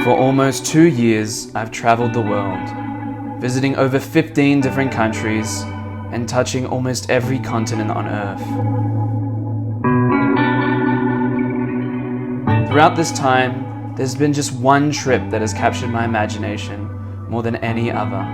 For almost 2 years, I've traveled the world, visiting over 15 different countries and touching almost every continent on Earth. Throughout this time, there's been just one trip that has captured my imagination more than any other.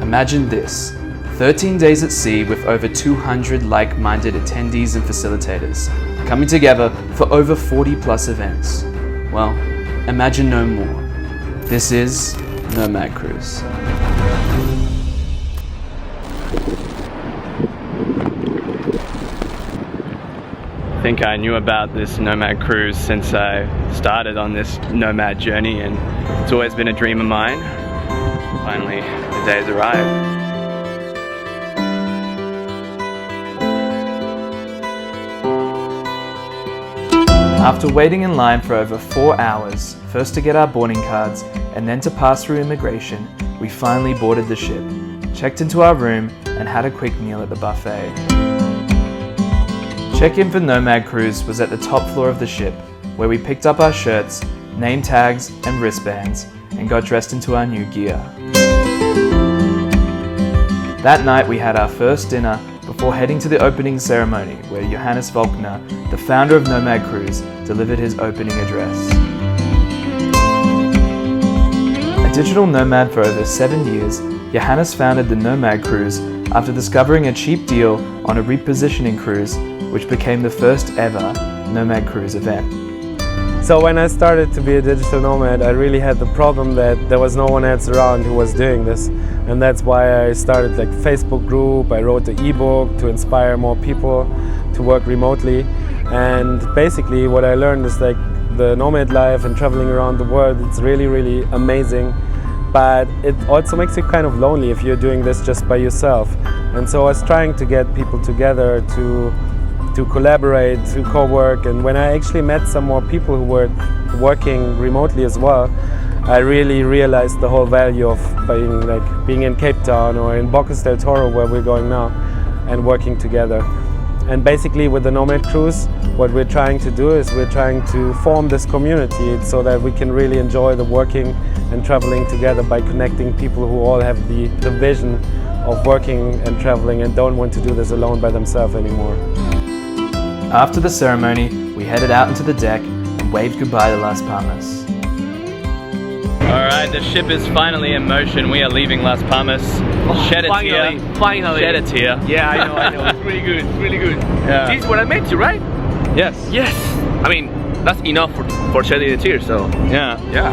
Imagine this, 13 days at sea with over 200 like-minded attendees and facilitators, coming together for over 40 plus events. Well, imagine no more. This is Nomad Cruise. I think I knew about this Nomad Cruise since I started on this nomad journey, and it's always been a dream of mine. Finally, the day's arrived. After waiting in line for over 4 hours, first to get our boarding cards and then to pass through immigration, we finally boarded the ship, checked into our room and had a quick meal at the buffet. Check-in for Nomad Cruise was at the top floor of the ship, where we picked up our shirts, name tags and wristbands and got dressed into our new gear. That night we had our first dinner before heading to the opening ceremony where Johannes Volkner, the founder of Nomad Cruise, delivered his opening address. A digital nomad for over 7 years, Johannes founded the Nomad Cruise after discovering a cheap deal on a repositioning cruise, which became the first ever Nomad Cruise event. So when I started to be a digital nomad, I really had the problem that there was no one else around who was doing this. And that's why I started like Facebook group, I wrote the ebook to inspire more people to work remotely. And basically what I learned is like the nomad life and traveling around the world, it's really, really amazing. But it also makes you kind of lonely if you're doing this just by yourself. And so I was trying to get people together to collaborate, to co-work, and when I actually met some more people who were working remotely as well, I really realized the whole value of being in Cape Town or in Bocas del Toro, where we're going now, and working together. And basically with the Nomad Cruise, what we're trying to do is we're trying to form this community so that we can really enjoy the working and traveling together by connecting people who all have the vision of working and traveling and don't want to do this alone by themselves anymore. After the ceremony, we headed out into the deck and waved goodbye to Las Palmas. Alright, the ship is finally in motion. We are leaving Las Palmas. Shed a tear. Finally. Shed a tear. Yeah, I know. It's really good, really good. Yeah. This is what I meant you, right? Yes. Yes. I mean, that's enough for shedding a tear, so. Yeah. Yeah.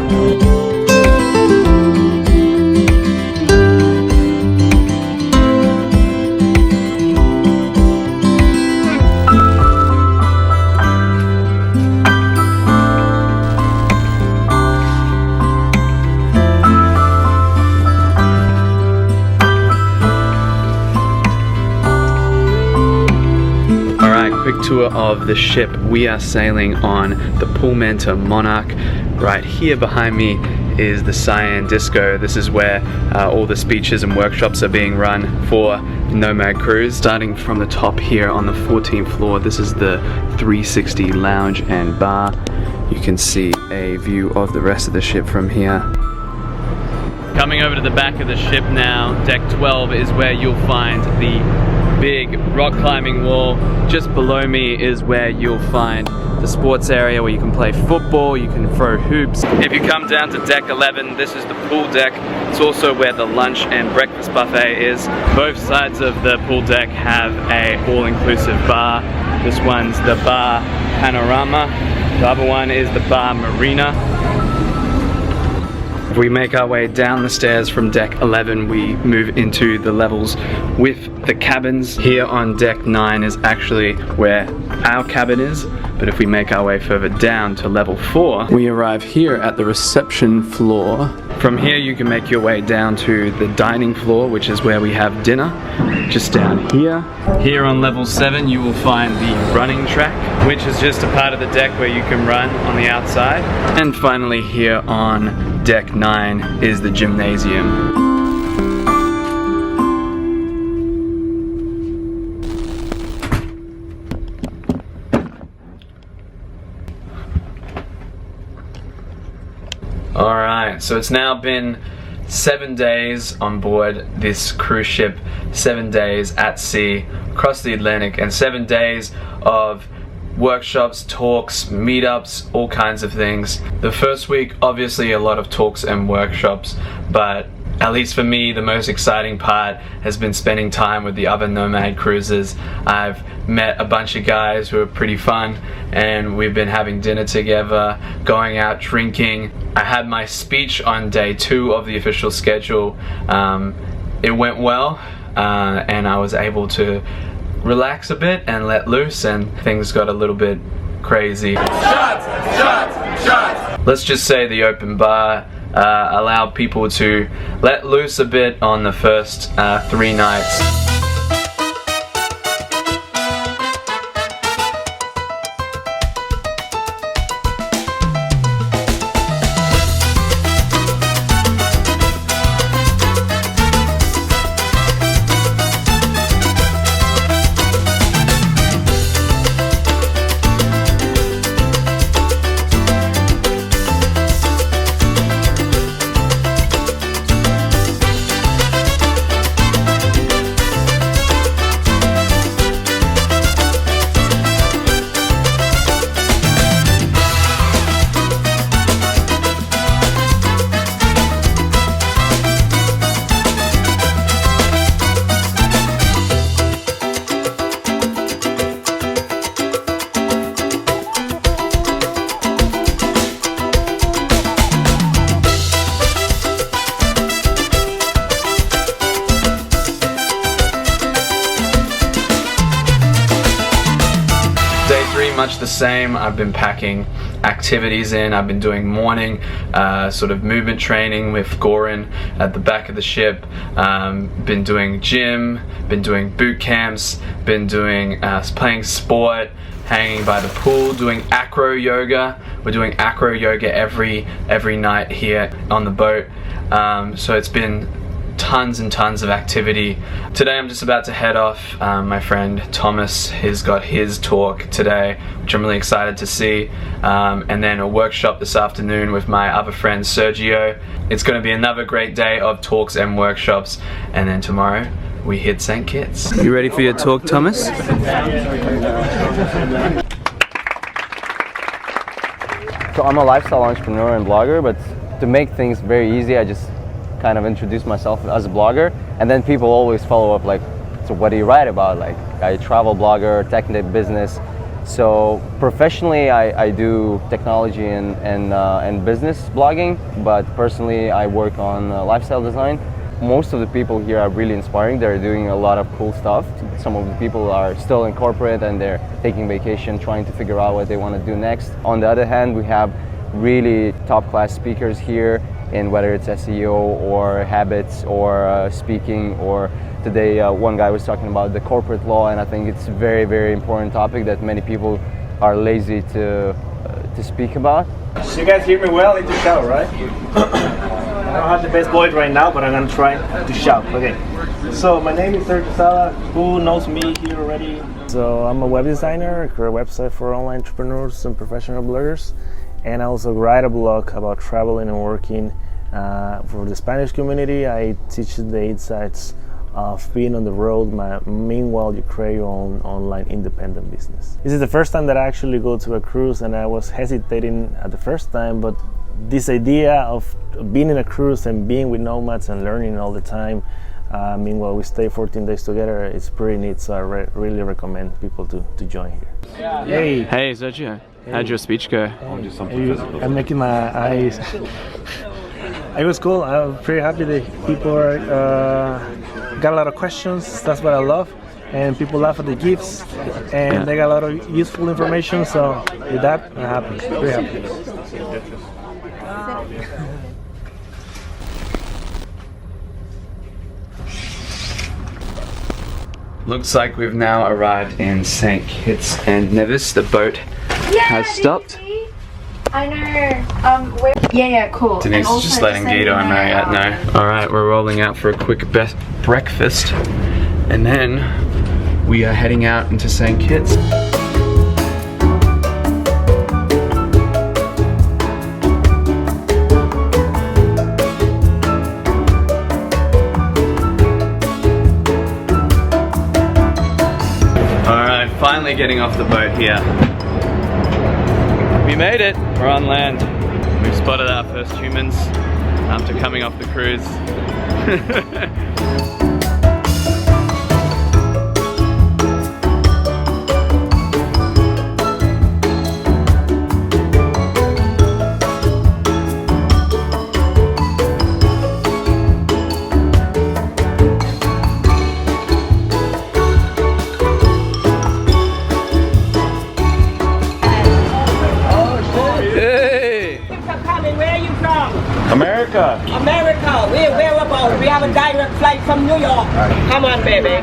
Quick tour of the ship. We are sailing on the Pullmantur Monarch. Right here behind me is the Cyan Disco. This is where all the speeches and workshops are being run for Nomad Cruise. Starting from the top here on the 14th floor, this is the 360 lounge and bar. You can see a view of the rest of the ship from here. Coming over to the back of the ship now, deck 12 is where you'll find the big rock climbing wall. Just below me is where you'll find the sports area where you can play football, you can throw hoops. If you come down to deck 11, this is the pool deck. It's also where the lunch and breakfast buffet is. Both sides of the pool deck have a all-inclusive bar. This one's the Bar Panorama. The other one is the Bar Marina. If we make our way down the stairs from deck 11, we move into the levels with the cabins. Here on deck 9 is actually where our cabin is, but if we make our way further down to level 4, we arrive here at the reception floor. From here you can make your way down to the dining floor, which is where we have dinner, just down here. Here on level 7 you will find the running track, which is just a part of the deck where you can run on the outside. And finally here on deck 9 is the gymnasium. Alright, so it's now been 7 days on board this cruise ship, 7 days at sea across the Atlantic, and 7 days of workshops, talks, meetups, all kinds of things. The first week, obviously a lot of talks and workshops, but at least for me, the most exciting part has been spending time with the other Nomad cruisers. I've met a bunch of guys who are pretty fun, and we've been having dinner together, going out drinking. I had my speech on day 2 of the official schedule. It went well, and I was able to relax a bit and let loose, and things got a little bit crazy. Shots! Shots! Shots! Let's just say the open bar allowed people to let loose a bit on the first 3 nights. Much the same. I've been packing activities in. I've been doing morning sort of movement training with Goran at the back of the ship. Been doing gym, been doing boot camps, been doing playing sport, hanging by the pool, doing acro yoga. We're doing acro yoga every night here on the boat. So it's been tons and tons of activity. Today I'm just about to head off. My friend Thomas has got his talk today, which I'm really excited to see, and then a workshop this afternoon with my other friend Sergio. It's going to be another great day of talks and workshops, and then tomorrow we hit St. Kitts. You ready for your talk, Thomas? So I'm a lifestyle entrepreneur and blogger, but to make things very easy, I just kind of introduce myself as a blogger, and then people always follow up like, so what do you write about? Like, I travel blogger, tech and business. So professionally I do technology and business blogging, but personally I work on lifestyle design. Most of the people here are really inspiring. They're doing a lot of cool stuff. Some of the people are still in corporate and they're taking vacation, trying to figure out what they want to do next. On the other hand, we have really top-class speakers here, in whether it's SEO or habits or speaking, or today one guy was talking about the corporate law, and I think it's a very, very important topic that many people are lazy to speak about. So you guys hear me well? I need to shout, right? I don't have the best voice right now, but I'm gonna try to shout. Okay. So my name is Sergio Sala. Who knows me here already? So I'm a web designer. I create a website for online entrepreneurs and professional bloggers. And I also write a blog about traveling and working for the Spanish community. I teach the insights of being on the road, meanwhile you create your own online independent business. This is the first time that I actually go to a cruise, and I was hesitating at the first time, but this idea of being in a cruise and being with nomads and learning all the time, meanwhile we stay 14 days together, it's pretty neat, so I really recommend people to join here. Hey Sergio. How'd your speech go? I'm making my eyes. It was cool. I'm pretty happy that people are, got a lot of questions. That's what I love. And people laugh at the gifts, and they got a lot of useful information. So with that, I'm happy. Pretty happy. Looks like we've now arrived in St. Kitts and Nevis. The boat has stopped. I know. Where? Yeah, cool. Denise is just letting Guido and Mariette know. Alright, we're rolling out for a quick breakfast. And then we are heading out into St. Kitts. Alright, finally getting off the boat here. We made it! We're on land. We've spotted our first humans after coming off the cruise. America. Where about? We have a direct flight from New York. Come on, baby.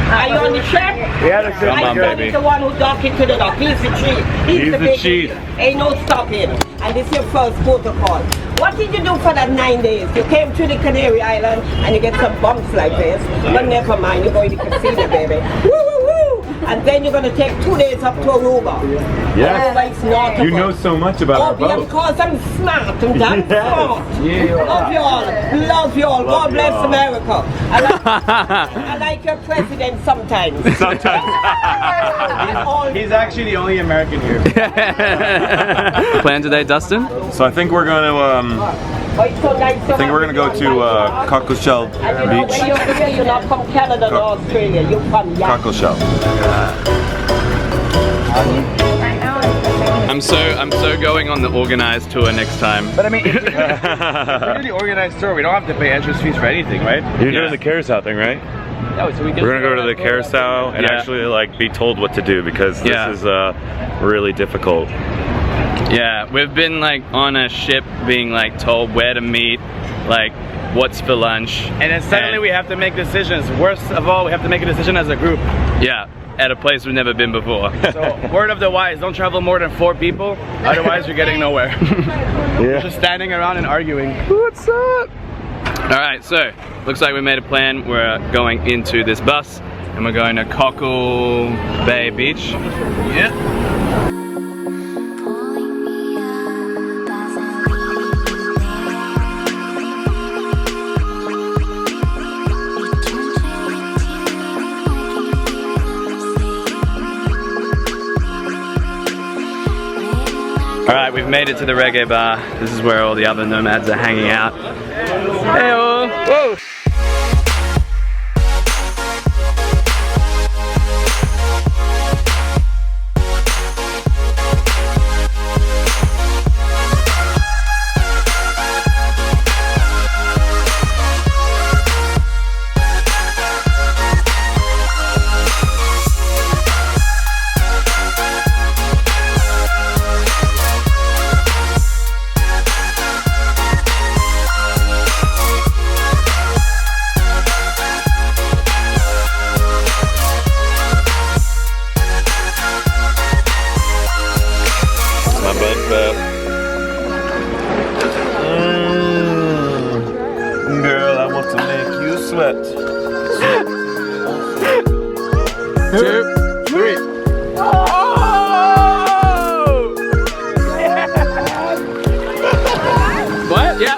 Are you on the ship? Yeah, the ship. Come on, baby. He's the one who docked into the dock. He's the chief. He's the chief. Ain't no stopping. And this is your first protocol. What did you do for that 9 days? You came to the Canary Island and you get some bumps like this. But never mind, you're going to Cuisine, baby. Woo, woo, woo. And then you're going to take 2 days up to Aruba. Yes. Aruba is north of You know so much about our boat. Because I'm smart. I'm damn smart. Love y'all. Love y'all. God bless America. I like your president sometimes. He's actually the only American here. Plan today, Dustin? So I think we're going to go to Cockle Beach. You're not from Canada or Australia. You're from Cockle Shell. I'm so going on the organized tour next time. But I mean, if we're doing the organized tour, we don't have to pay entrance fees for anything, right? You're doing the carousel thing, right? No, so we We're gonna go to the carousel and actually like be told what to do because this is really difficult. Yeah, we've been like on a ship being like told where to meet, like what's for lunch. And then suddenly we have to make decisions. Worst of all, we have to make a decision as a group. Yeah, at a place we've never been before. So, word of the wise, don't travel more than 4 people, otherwise you're getting nowhere. We're just standing around and arguing. What's up? Alright, so, looks like we made a plan. We're going into this bus and we're going to Cockle Bay Beach. Yeah. Alright, we've made it to the reggae bar. This is where all the other nomads are hanging out. Hey-oh! Whoa! Girl, I want to make you sweat. 2, 3. Oh! What? Yeah.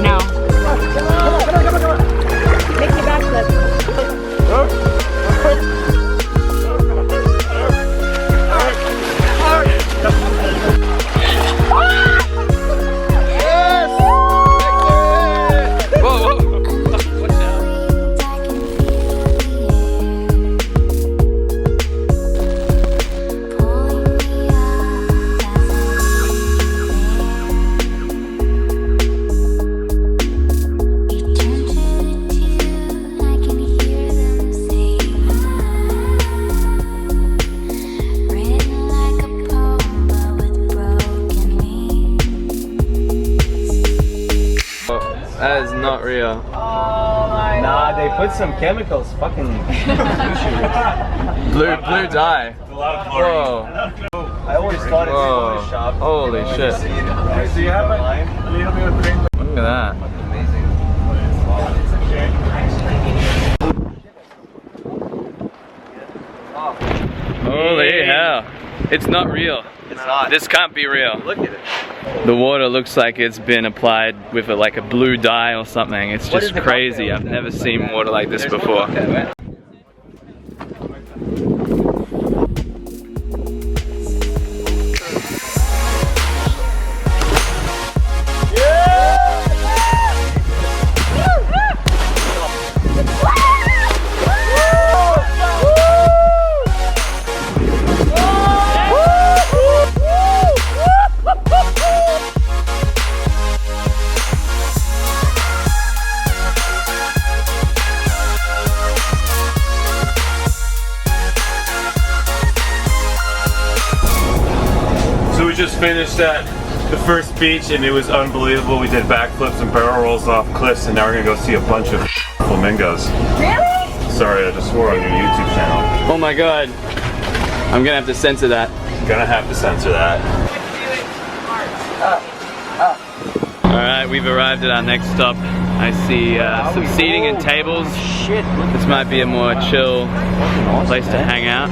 No. Make your backflip. Whoa, whoa. not real. Nah, they put some chemicals. Fucking Blue dye. Whoa. I always thought it's Photoshop. Holy shit. Do you have a little bit of green? Look at that. Amazing. Holy hell. It's not real. It's not. This can't be real. Look at it. The water looks like it's been applied with like a blue dye or something. It's What just is the crazy. cocktail? I've never seen water like this before. We just finished at the first beach and it was unbelievable. We did backflips and barrel rolls off cliffs and now we're gonna go see a bunch of flamingos. Really? Sorry, I just swore on your YouTube channel. Oh my god. I'm gonna have to censor that. Gonna have to censor that. Alright, we've arrived at our next stop. I see some seating and tables. Shit. This might be a more chill place to hang out.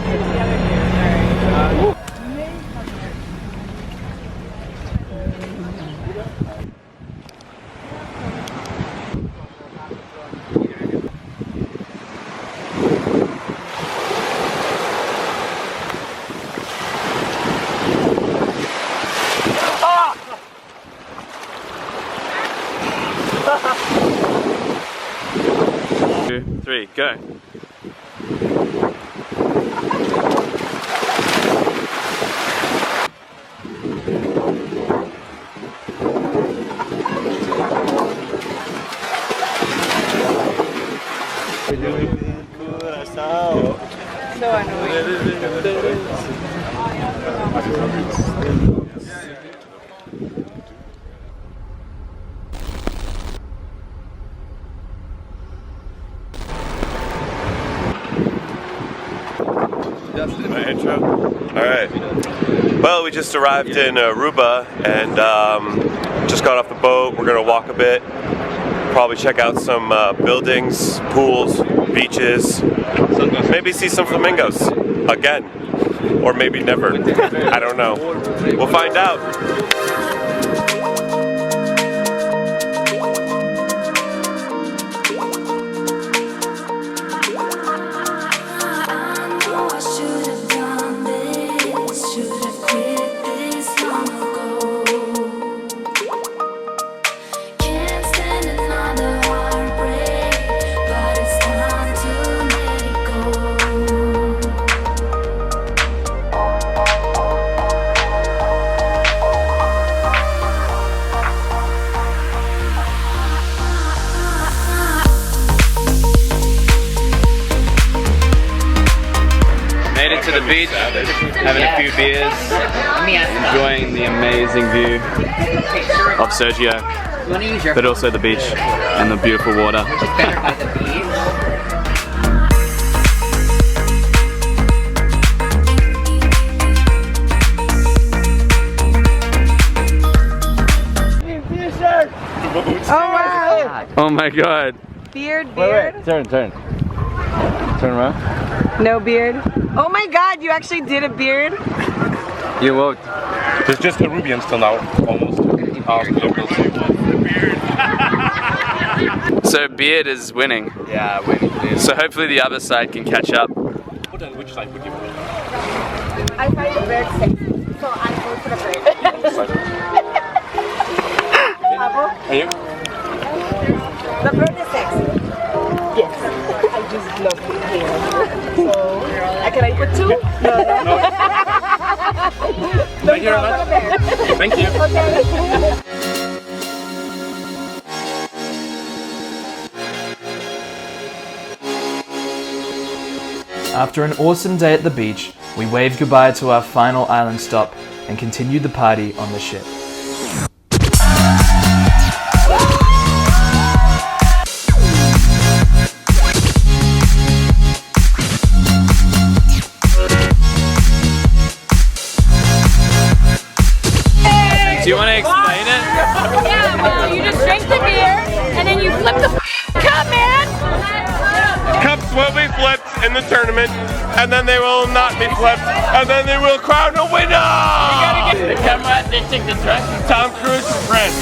Two, three, go. So annoying. My intro? Alright. Well, we just arrived in Aruba and just got off the boat. We're gonna walk a bit. Probably check out some buildings, pools, beaches. Maybe see some flamingos again. Or maybe never. I don't know. We'll find out. Made it to the beach, having a few beers, enjoying the amazing view of Sergio, but also the beach and the beautiful water. Oh wow! Oh my god. Beard. Wait, turn. Turn around. No beard. Oh my god, you actually did a beard? You won't. There's just Caribbean still now, almost. So beard is winning. Yeah, winning. So hopefully the other side can catch up. Which side would you want? I find the beard sexy, so I go for the beard. And you? The bird is sexy. Yes. I just love the hair. So, can I put two? No. Thank you very much. Thank you. Okay. After an awesome day at the beach, we waved goodbye to our final island stop and continued the party on the ship. drink the beer, and then you flip the cup, man! Cups will be flipped in the tournament, and then they will not be flipped, and then they will crown a winner! You gotta get the camera, they take the dress. Tom Cruise's friend.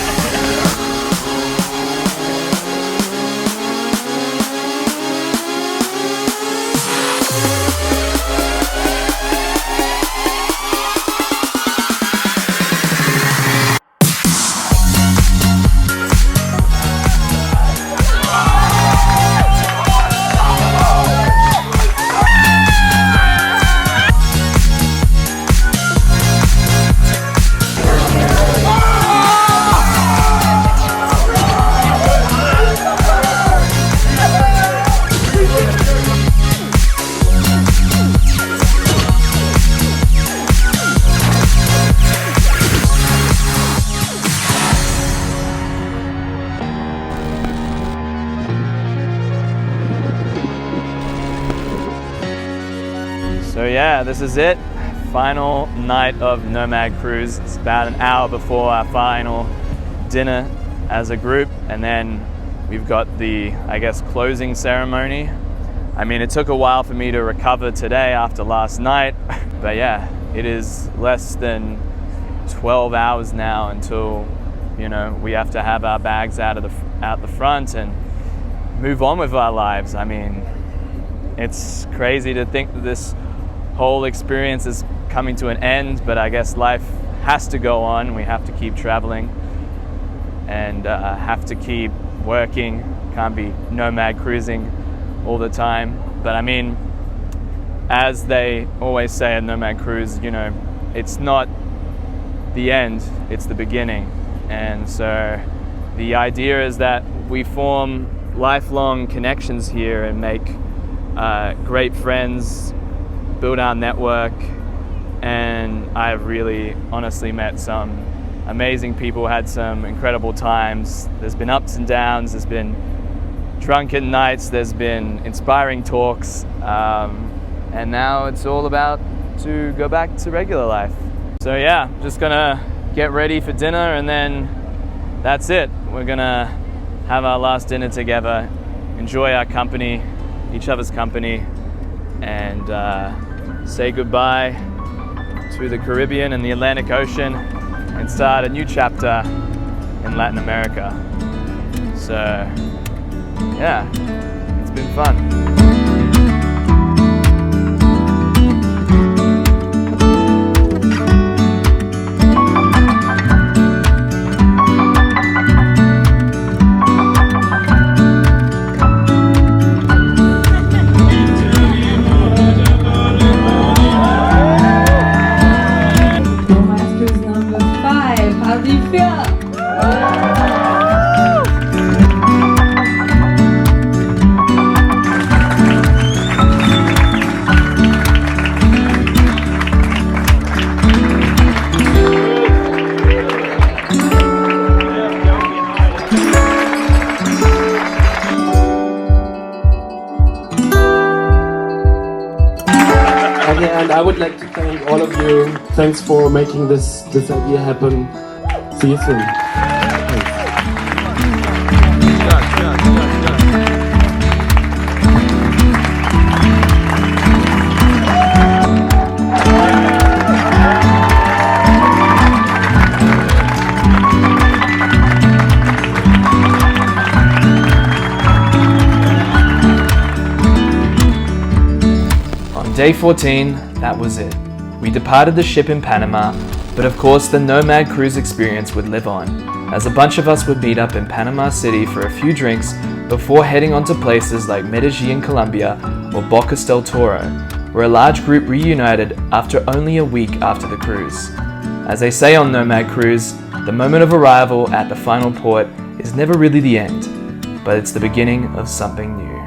So yeah, this is it. Final night of Nomad Cruise. It's about an hour before our final dinner as a group, and then we've got the, I guess, closing ceremony. I mean, it took a while for me to recover today after last night, but yeah, it is less than 12 hours now until, you know, we have to have our bags out the front and move on with our lives. I mean, it's crazy to think that this whole experience is coming to an end, but I guess life has to go on. We have to keep traveling and have to keep working. Can't be nomad cruising all the time. But I mean, as they always say at Nomad Cruise, you know, it's not the end, it's the beginning. And so the idea is that we form lifelong connections here and make great friends, build our network, and I've really honestly met some amazing people, had some incredible times. There's been ups and downs, there's been drunken nights, there's been inspiring talks, and now it's all about to go back to regular life. So yeah, just gonna get ready for dinner, and then that's it. We're gonna have our last dinner together, enjoy our company, each other's company, and say goodbye to the Caribbean and the Atlantic Ocean and start a new chapter in Latin America. So yeah, it's been fun. And I would like to thank all of you. Thanks for making this idea happen. See you soon. Day 14, that was it. We departed the ship in Panama, but of course the Nomad Cruise experience would live on, as a bunch of us would meet up in Panama City for a few drinks before heading on to places like Medellin, Colombia, or Bocas del Toro, where a large group reunited after only a week after the cruise. As they say on Nomad Cruise, the moment of arrival at the final port is never really the end, but it's the beginning of something new.